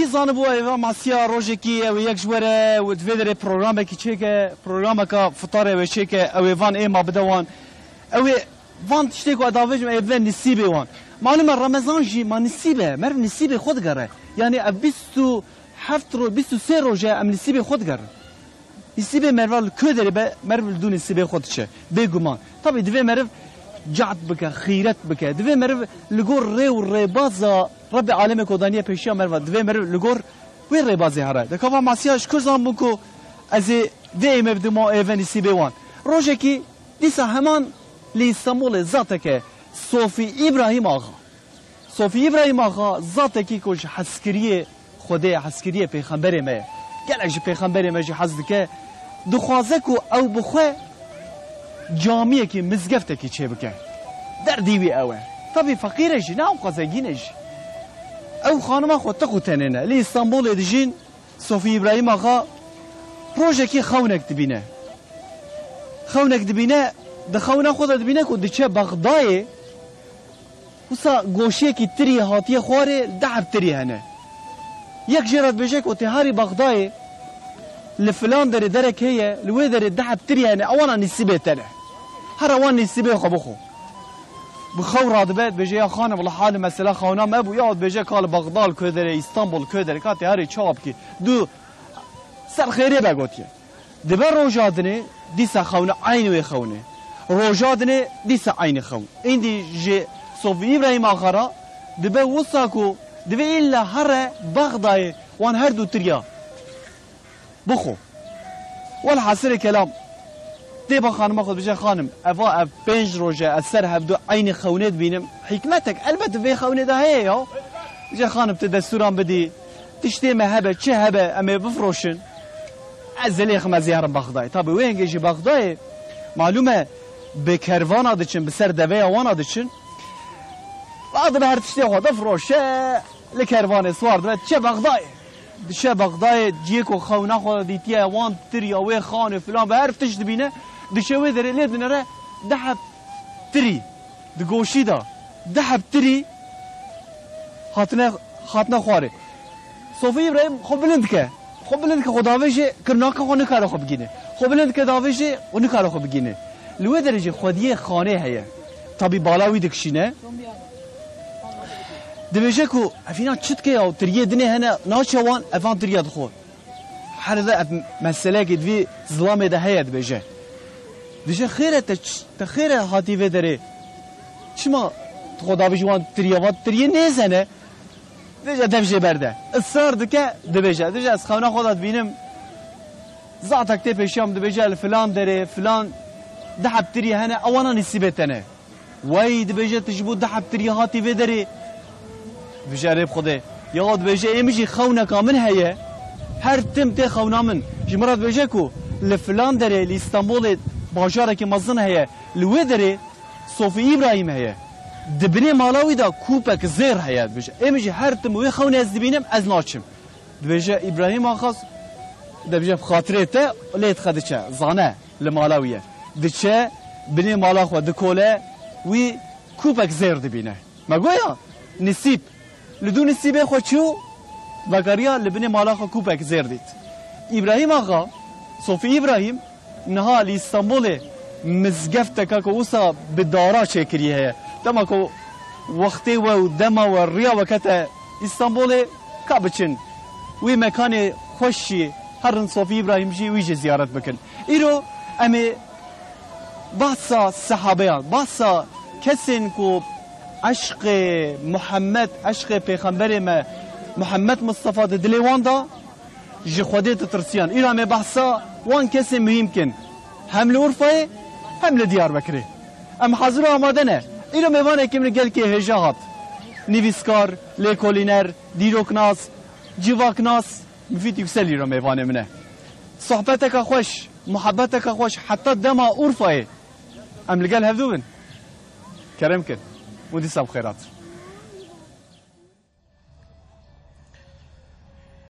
زانه بو ایوا ماسیا روزه کی او یک جوره و دویدر پروگرام کی چه پروگرام کا فطار و چه که او وان ایما بدوان او وان تشتی کو داوج ایو نصیب وان معلومه رمضان جی ما نصیبه مر نصیب خود گره یعنی 27 رو 23 روزه ام نصیب خود گره نصیب مرول کدری به مرول دون نصیب خود چه بگمان طبعا دوی مرو جعت بك خيرت بك دوی مرو لگور ری و ری بازا رب عالم کودانی پیشیا مرو دوی مرو لگور وی ری بازی هره دکاوا ماسیاش کزان بکو از دی مبدو ما ایونی سی بیوان روزه کی دیسا همان لی استانبول ذاته که صوفی ابراهیم آقا صوفی ابراهیم آقا ذاته کی کش حسکریه خوده حسکریه پیغمبر ما گلش پیغمبر ما جی حزد که دخوازه کو او بخواه جامعه که مزگفته که چه بکن در دیوی اوه طبی فقیره جی نه او قزاگینه جی او خانم خود تقو تنینه لی استانبول دیجین صوفی ابراهیم آقا پروژه که خونک دبینه خونک دبینه ده خونه خود دبینه که ده چه بغدای وسا گوشه که تری هاتیه خواره دعب تری هنه یک جرد بجه که تهاری بغدای لفلان داره درک هیه لوی داره دعب تری هنه اوانا نصیبه تنه هر اوان نصیبه خو بخو بخو رادبت بجه یا خانم والله حال مثلا خونه ما ابو یاد بجه کال بغداد که داره استانبول که داره که تهاری چاب کی دو سر خیره بگوتیه دبر روجادنه دیسا خونه عین و خونه روجادنه دیسا عین خون این دی ج صوفی ابراهیم آخرا دبر وساکو دبر الا هر بغداد وان هر دو تریا بخو والحاصل کلام دیبا خانم خود بجه خانم اوا پنج روزه اثر هفدو عین خونه بینم حکمتک البته به خونه ده هی یا بجه خانم تدستوران بدی تشتی مهبه چه هبه اما بفروشن ازلی خم زیار بغداد طب وين جي بغداد معلومه به کروان دچن به سر دوی وان دچن بعد به هر تشتی خود فروشه لکروان سوار ده چه بغداد چه بغداد جیکو خونه خود دیتیه وان تری او خانه فلان به هر تشت بینه دشوی در لید نره دحب تری دگوشی دا دحب تری خاتنه خواره صوفی ابراهیم خوب بلند که خداویش کرناک خونه کارو خوب بگینه خوب بلند که داویش اون کارو خوب بگینه لوی درجه خودی خانه هیه طبی بالاوی دکشینه دبیجه کو افینا چت که او تریه دنه هنه ناچوان افان تریه دخول هر ذا مسئله که دوی ظلام ده هیه دبیجه دیجه خیره تخیره هاتی و داره چما خداویش وان تریه نیزنه دیجه دبیجه برده اصرار دکه دبیجه دیجه از خونه خودت بینم زعتک تی پیشام دبیجه فلان داره فلان دحب تریه هنه اوانا نصیبتنه وای دبیجه تجبو دحب تریه هاتی و داره بجه ریب خوده یاد بجه ایمجی خونه کامن هیه هر تم تی خونه من جمرات بجه کو لفلان داره لاستانبول باجاره که مزن هیه لوی داره صوفی ابراهیم هیه دبنی مالاوی دا کوپک زیر هیه بجه ایمجی هر تم وی خونه از دبینم از ناچم بجه ابراهیم آخاص دبجه بخاطره تا لیت خده چه زانه لمالاویه دچه بنی مالا خو دکوله وی کوپک زیر دبینه مگویا نصیب لدو نصیبه خو چو بگریا لبنی مالا خو کوپک زیر دید ابراهیم آقا صوفی ابراهیم نها لاستانبول مزگفت که اوسا بدارا چکریه هی دما کو وقتی و دما و ریا وقت استانبول کابچن وی مکان خوشی هرن صوفی ابراهیم جی ویج زیارت بکن ایرو امی باسا صحابیان باسا کسین کو عشق محمد عشق پیغمبر ما محمد مصطفی دلیوان دا جی خودی ترسیان ایرو امی بحثا وان کسی مهم کن هم لورفای هم لدیار بکری ام حاضر آماده نه ایرو میوانه که من گل که هجاهات نویسکار لیکولینر دیروکناس جیواکناس مفید یکسل ایرو میوانه منه صحبتك خوش محبتك خوش حتى دما أورفاي أم لقال هذوبن كرمكن ودي سب خيرات